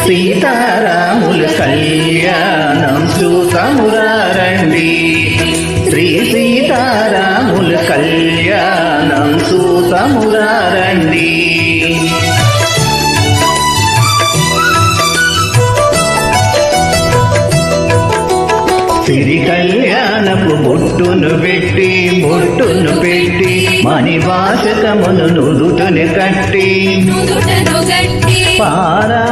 సీతారాముల కళ్యాణం చూతమురారండి. శ్రీ సీతారాముల కళ్యాణం చూతమురారండి. సిరి కళ్యాణపు బొట్టును పెట్టి మణివాసకమును నుదుటను కట్టి పారా